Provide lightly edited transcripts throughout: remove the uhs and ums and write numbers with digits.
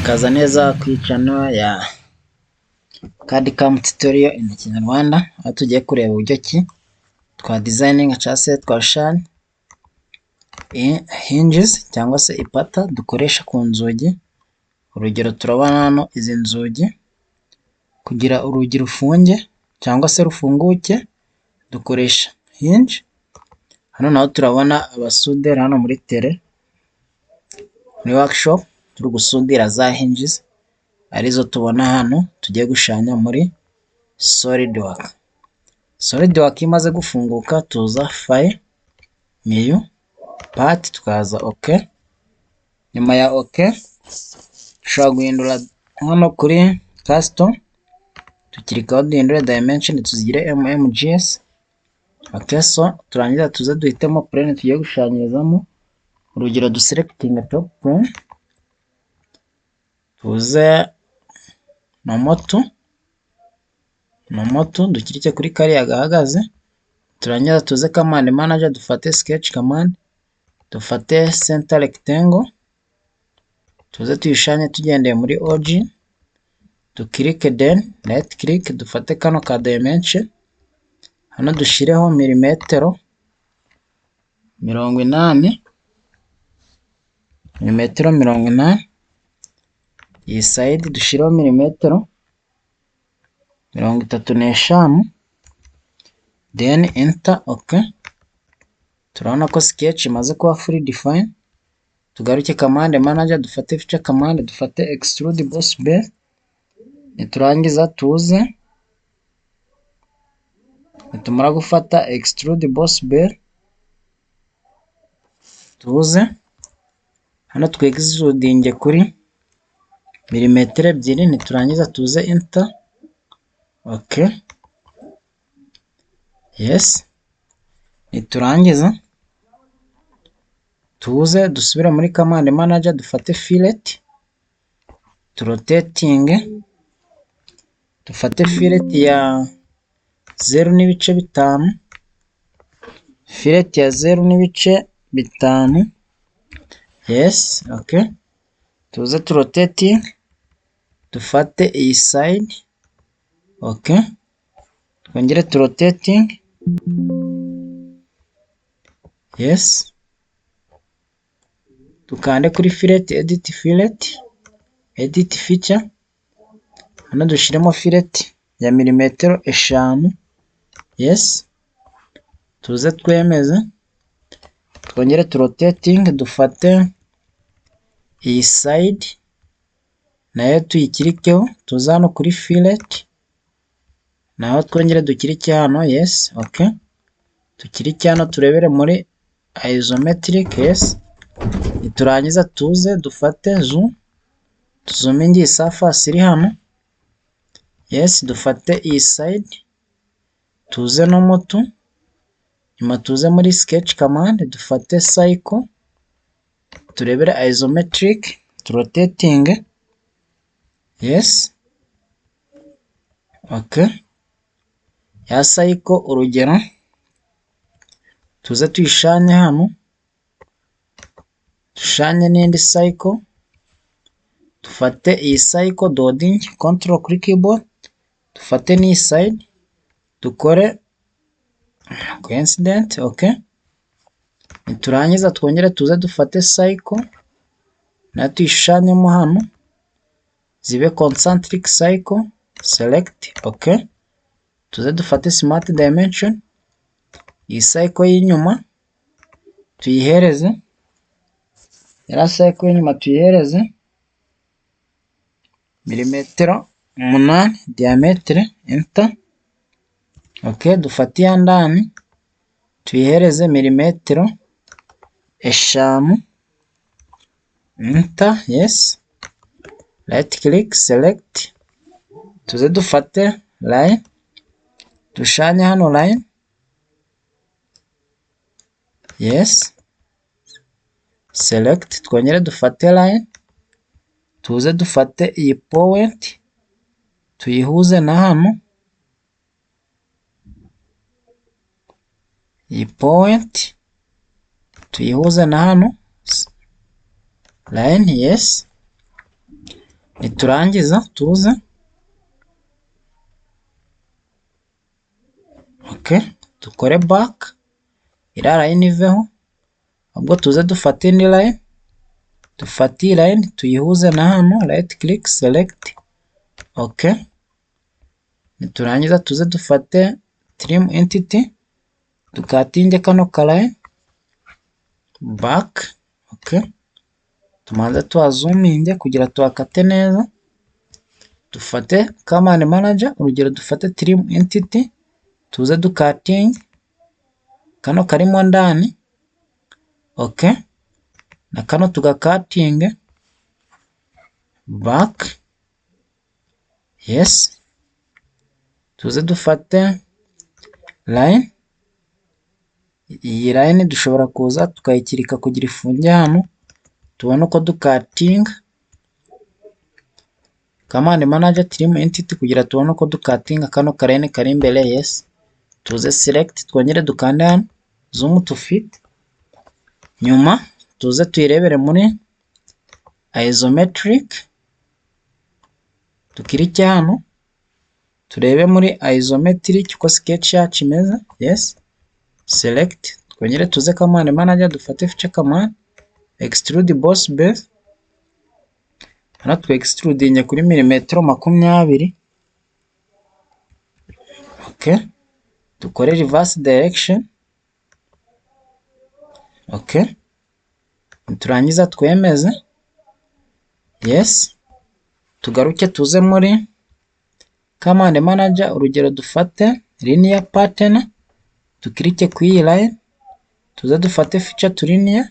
Kaza neza ku channel ya CAD/CAM tutorial in Kinyarwanda, aho tugiye kureba uburyo ki twa designing cyangwa se twashushanya hinges cyangwa se ipata dukoresha ku nzugi. Urugero turabona hano izi nzugi kugira urugi rufunge cyangwa se rufunguke dukoresha hinge. Hano naho turabona abasudera hano muri workshop turi gusudira za hinges arizo tubona hano tugiye gushushanya muri SolidWorks. SolidWorks imaze gufunguka tuza file new part tukaza OK. Nyuma ya OK dushobora guhindura hano kuri custom tukirikaho duhindure dimension tuzigire mmgs. OK, so turangiza tuze duhitemo plane tugiye gushushanyirizamo. Urugero duselecting top plane tuze nomoto dukirike kuri kariya gahagaze. Turangiza tuze command manager dufate sketch command dufate center rectangle tuze tuyishanye tugendeye muri origin dukirike then right click dufate kano ka dimension hano dushireho milimetero 80 iyi side dushireho milimetero 35 then enter. OK, turabona ko sketch imaze kuba fully define. Tugaruke command manager dufate feature command dufate extrude boss bevel niturangiza tuze nitumara gufata extrude boss bevel tuze hano twe extruding kuri milimetero 2 niturangiza tuze enter. OK, yes, niturangiza tuze dusubira muri command manager dufate fillet rotating dufate fillet ya 0.5 fillet ya 0.5. yes. OK, tuze rotating dufate iyi side. OK, twongere rotating. yes, tukande kuri fillet edit feature hano dushiremo fillet ya milimetero 5. yes, tuze twemeze twongere rotating dufate iyi side nayo tuyikirikeho tuza hano kuri fillet naho twongere dukirike hano. yes. OK, tukirike hano turebere muri isometric. yes, niturangiza tuze dufate zoom tuzumingi iyi surface iri hano. yes, dufate iyi side tuze nomoto nyuma tuze muri sketch command dufate cycle turebere isometric rotating. yes. OK, ya cycle urugero tuze tuyishanye hano dushanye n'indi cycle dufate iyi cycle doding control kuri keyboard dufate n'iyi side dukore coincident. OK, niturangiza twongere tuze dufate cycle na tuyishanyemo hano zibe concentric cycle select. OK, tuze dufate smart dimension iyi cycle y'inyuma tuyihereze yara cycle y'inyuma tuyihereze milimetero 8 diameter enter. OK, dufate ya ndani tuyihereze milimetero 5 enter. yes, right click select tuze dufate line dushanye hano line. yes, select twongere dufate line tuze dufate iyi point tuyihuze na hano iyi point tuyihuze na hano line. yes, niturangiza tuze dukore back, iriya line iveho, ahubwo tuze dufate indi line, dufate iyi line tuyihuze na hano, right click select, niturangiza tuze dufate trim entity, dukatinge kano ka line back, tumanze tuhazuminge kugira tuhakate neza, dufate command manager, urugero dufate trim entity, tuze dukatinge kano karimo ndani, na kano tugakatinge back, yes, tuze dufate line, iyi line dushobora kuza tukayikirika kugira ifunge hano, tubone uko dukatinga, command manager trim entity kugira tubone uko dukatinga kano ka line kari imbere, yes, tuze select, twongere dukande hano zoom to fit, nyuma tuze tuyirebere muri isometric, tukirike hano turebe muri isometric uko sketch yacu imeze, yes, select, twongere tuze command manager dufate feature command, extrude boss base, hano twe extrudinge kuri milimetero 20, dukore reverse direction, niturangiza twemeze, yes, tugaruke tuze muri command manager, urugero dufate linear pattern, tukirike ku iyi line, tuze dufate feature to linear,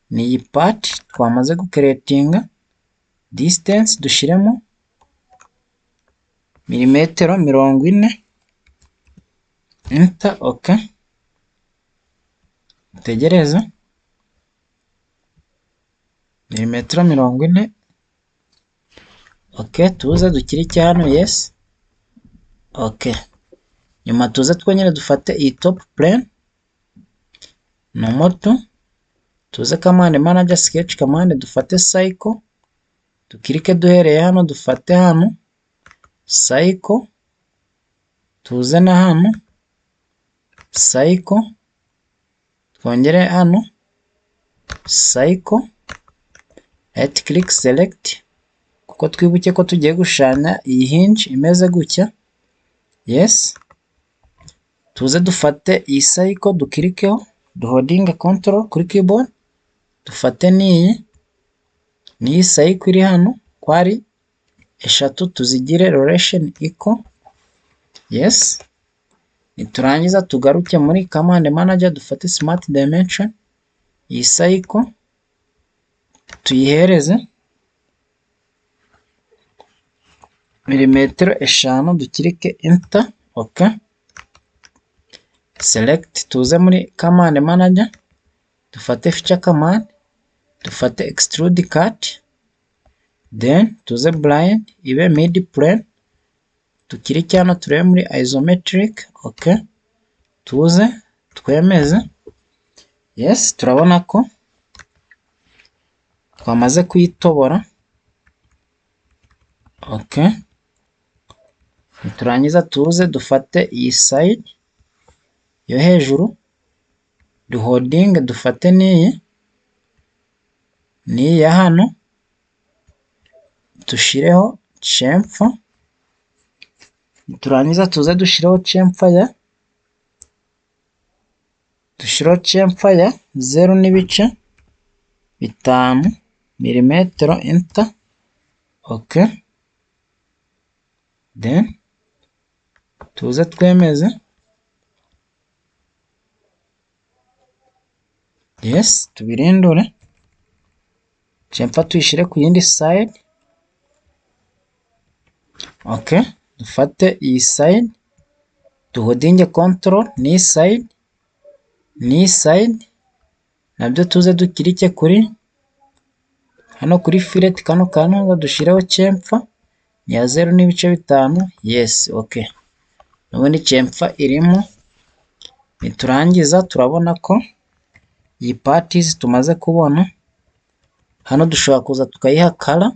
ni iyi part twamaze gucreatinga, distance dushiremo milimetero 40, enter, tegereza milimetero 40, tuze dukirike hano, yes, nyuma tuze twongere dufate iyi top plane nomoto, tuze command manager sketch command dufate cycle, tukirike duhereye hano, dufate hano cycle, tuze na hano cycle, twongere hano cycle, right click select, kuko twibuke ko tugiye gushanya iyi hinge imeze gutya, yes, tuze dufate iyi cycle dukirikeho, duhodinga control kuri keyboard, dufate n'iyi cycle iri hano kwari eshatu, tuzigire rotation equal, yes, niturangiza tugaruke muri command manager dufate smart dimension, iyi cycle tuyihereze milimetero 5, dukirike enter, select, tuze muri command manager dufate feature command, dufate extrude cut, then tuze blind ibe mid plane, tukirike hano turebe muri isometric, tuze twemeze, yes, turabona ko twamaze kuyitobora, niturangiza tuze dufate iyi side yo hejuru, duhodinge dufate n'iyi ya hano, dushireho chamfer, turangiza tuze dushireho chamfer ya 0.5 milimetero, enter, then tuze twemeze, yes, tubirindure, chamfer tuyishire ku yindi side, dufate iyi side duhodinge control n'iyi side, nabyo tuze dukirike kuri hano kuri fillet, kano kantu dushireho chamfer ya 0.5, yes, nubundi chamfer irimo, niturangiza turabona ko iyi parties tumaze kubona, hano dushobora kuza tukayiha color,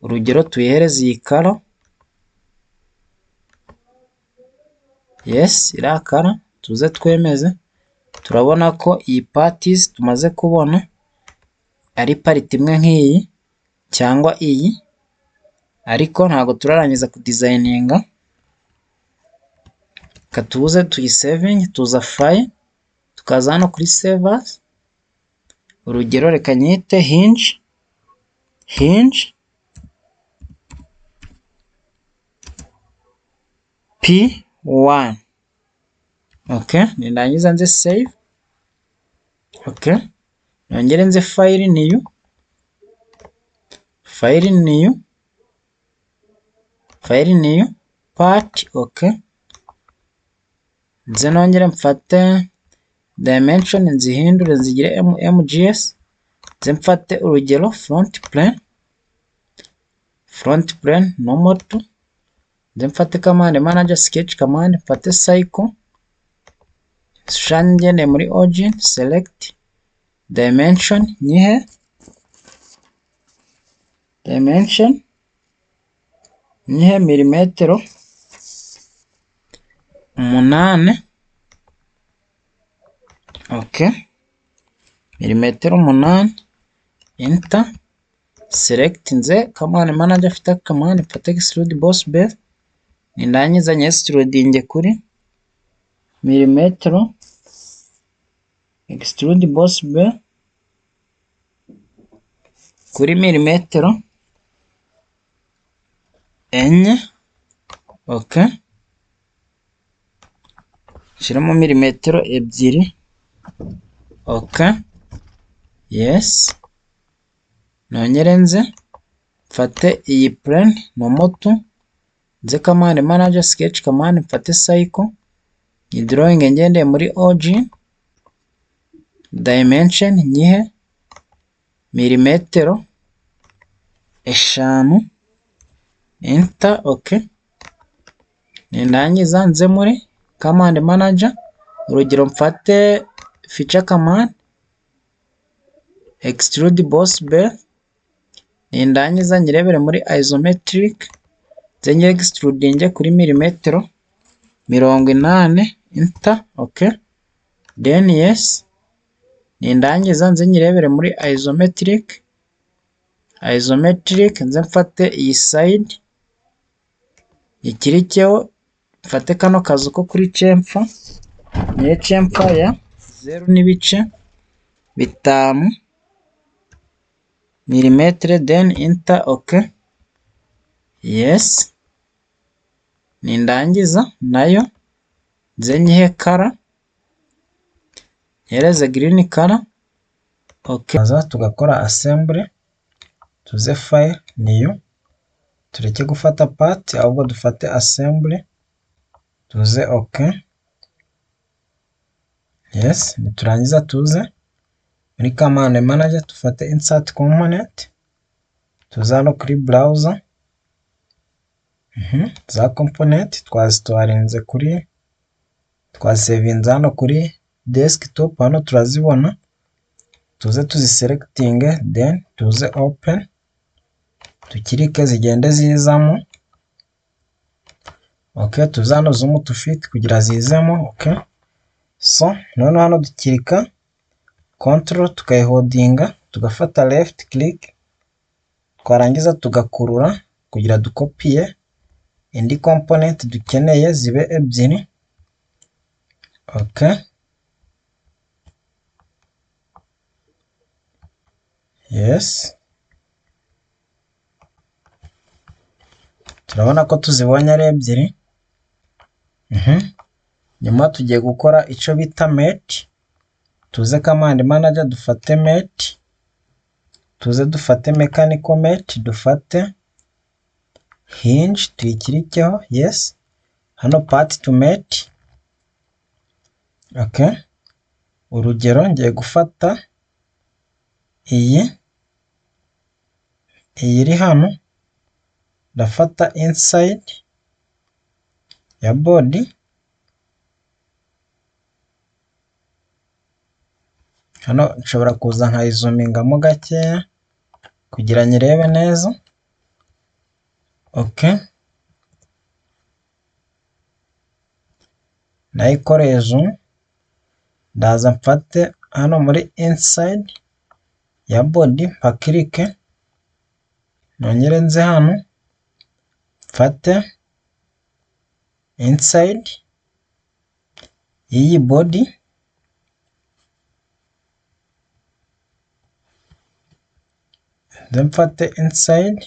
urugero tuyihereze iyi kara, yes iriya kara, tuze twemeze. Turabona ko iyi patisi tumaze kubona ari pariti imwe nk'iyi cyangwa iyi, ariko ntabwo turarangiza kudizayininga. Reka tuze tuyisevinge, tuza fayile, tukaza hano kuri sevazi. Urugero reka nyite hinge P1. Okay, nindangiza nze save. Okay, nongere nze fayile new part. Okay, nze nongere mfate dimension nzihindure nzigire mgs. Nze mfate urugero front plane normal to. Nze mfate command manager sketch command, mfate cycle, shushanye ngende muri origin, select dimension nyihe milimetero 8. Okay, milimetero 8, enter, select. Nze command manager afite command, mfate extrude boss base, nindangiza nye extrudinge kuri milimetero, extrude boss base kuri milimetero 4. Okay, shiramo milimetero 2. Okay, yes, nongere nze mfate iyi plane normal to. Nze command manager sketch command, mfate cycle, iyi drawing ngende muri origin, dimension nyihe milimetero 5, enter. Okay, nindangiza nze muri command manager, urugero mfate feature command, extrude boss base, nindangiza nyirebere muri isometric, nze nye extrudinge kuri milimetero 80, enter. Okay, then yes, nindangiza nze nyirebere muri isometric, nze mfate iyi side ikirikeho, mfate kano kazu ko kuri chamfer, nye chamfer ya 0.5 milimetre, then enter. Okay, yes, nindangiza nayo nze nyihe kara, nyereze green color. Okay, tugakora assembly, tuze file new, tureke gufata part ahubwo dufate assembly, tuze okay, yes, niturangiza tuze muri command manager tufate insert component, tuze hano kuri browser. Za component twazitwarinze kuri twasevinze hano kuri desktop, hano turazibona, tuze tuziselecting, then tuze open, tukirike zigende zizamo. Okay, tuze hano zoom to fit kugira zizemo. Okay, so none hano dukirika control tukayihodinga, tugafata left click, twarangiza tugakurura kugira dukopiye indi component dukeneye zibe 2. Okay, yes, turabona ko tuzibonye ari 2. Nyuma tugiye gukora icyo bita mate, tuze command manager dufate mate, tuze dufate mechanical mate, dufate hinge tuyikirikeho, yes, hano part to mate. Okay, urugero ngiye gufata iyi iri hano, ndafata inside ya body, hano nshobora kuza nkayizumingamo gakeya kugira nyirebe neza. okay, nayikoreye zoom, ndaza mfate hano muri inside ya body mpakirike, nongere nze hano mfate inside y'iyi body, nze mfate inside,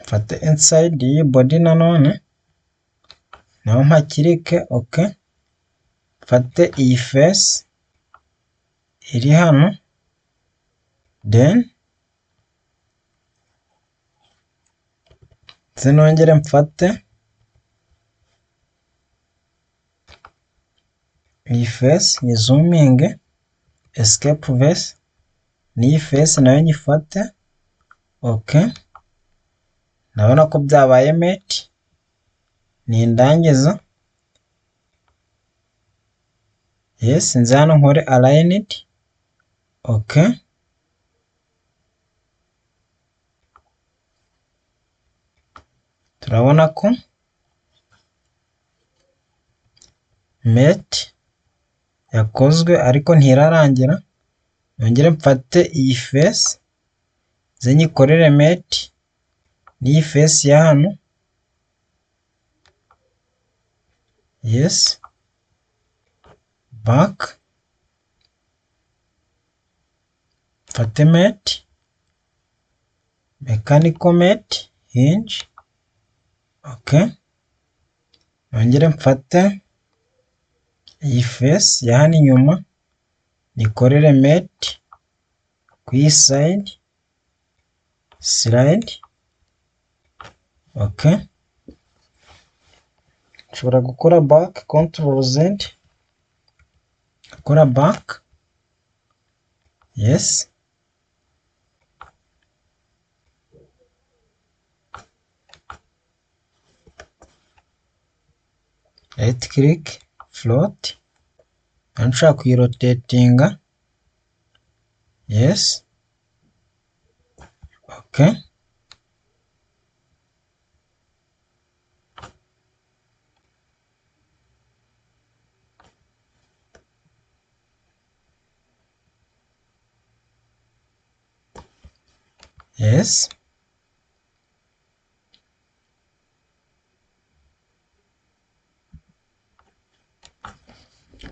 mfate inside y'iyi body nanone, naho mpakirike, okay, mfate iyi face iri hano, then nze nongere mfate iyi face nyizuminge, escape face, n'iyi face nayo nyifate, okay, ndabona ko byabaye mate, nindangiza, yes, nze hano nkore aligned, okay, turabona ko mate yakozwe ariko ntirarangira, nongere mfate iyi face nze nyikorere mate n'iyi face ya hano, yes, back, mfate mate, mechanical mate, hinge, okay, nongere mfate iyi face ya hano inyuma nikorere mate ku iyi side, slide, okay, nshobora gukora back, control z, gukora back, yes, right click, float, hano nshaka kuyirotatinga, yes, okay, yes,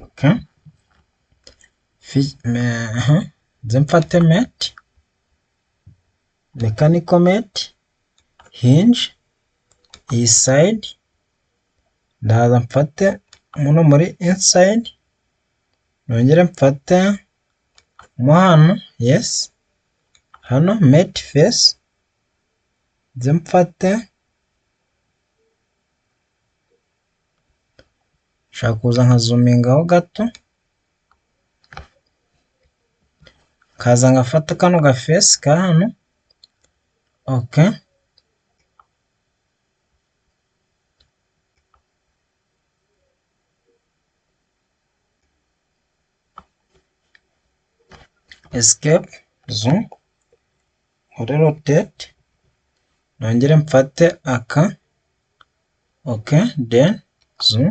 okay, nze mfate mate, mechanical mate, hinge, iyi side, ndaza mfate muno muri inside, nongere mfate mo hano, yes, hano mate face, nze mfate, nshaka kuza nkazumingaho gato, kaza ngafata kano ga face ka hano, okay, escape, zoom, nkore rotate, nongere mfate aka, okay, then zoom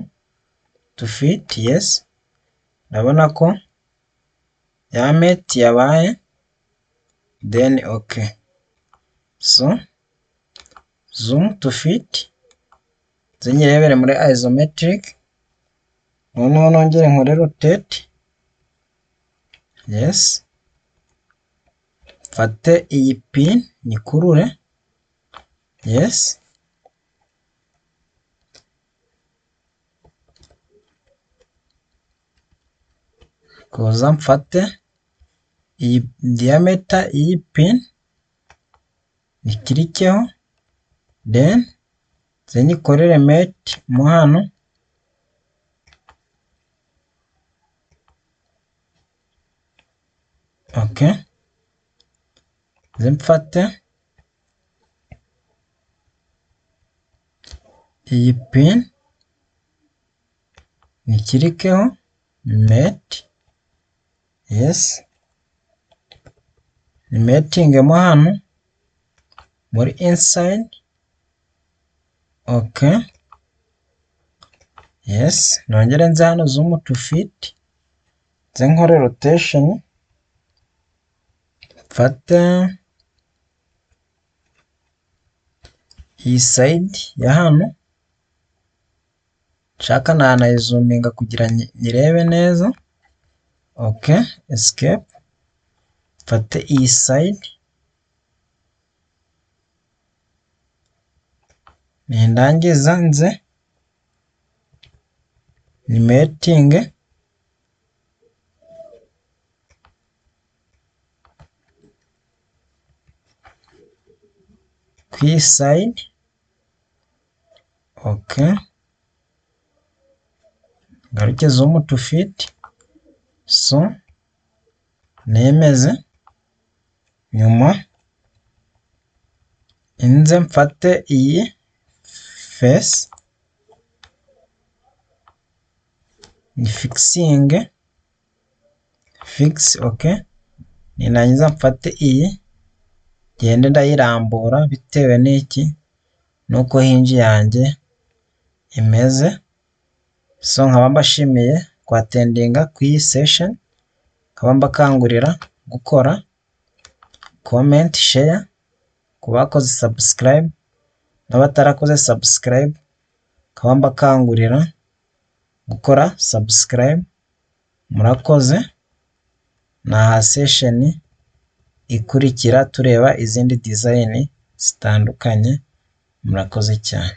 to fit, yes, ndabona ko ya mate yabaye, then okay, so zoom to fit, nze nyirebere muri isometric, noneho nongere nkore rotate, yes, mfate iyi pin nyikurure, yes, kuza mfate iyi diameter iyi pin nikirikeho, then nze nyikorere mate mo hano, okay, nze mfate iyi pin nikirikeho mate, yes, nimetingemo hano muri inside, okay, yes, nongere nze hano zoom to fit, nze nkore rotation, mfate iyi side ya hano, nshaka nanayizuminga kugira nyirebe neza, okay, escape, mfate iyi side, nindangiza nze nimetinge ku iyi side, okay, ngaruke zoom to fit, so nemeze, nyuma inze mfate iyi face nifixinge, fix, okay, nindangiza mfate iyi gende ndayirambura bitewe n'iki nuko hinji yanjye imeze. So nkaba mbashimiye kwatendinga ku iyi session, nkaba mbakangurira gukora comment, share, ku bakoze subscribe n'abatarakoze subscribe, nkaba mbakangurira gukora subscribe. Murakoze, naha session ikurikira tureba izindi design zitandukanye. Murakoze cyane.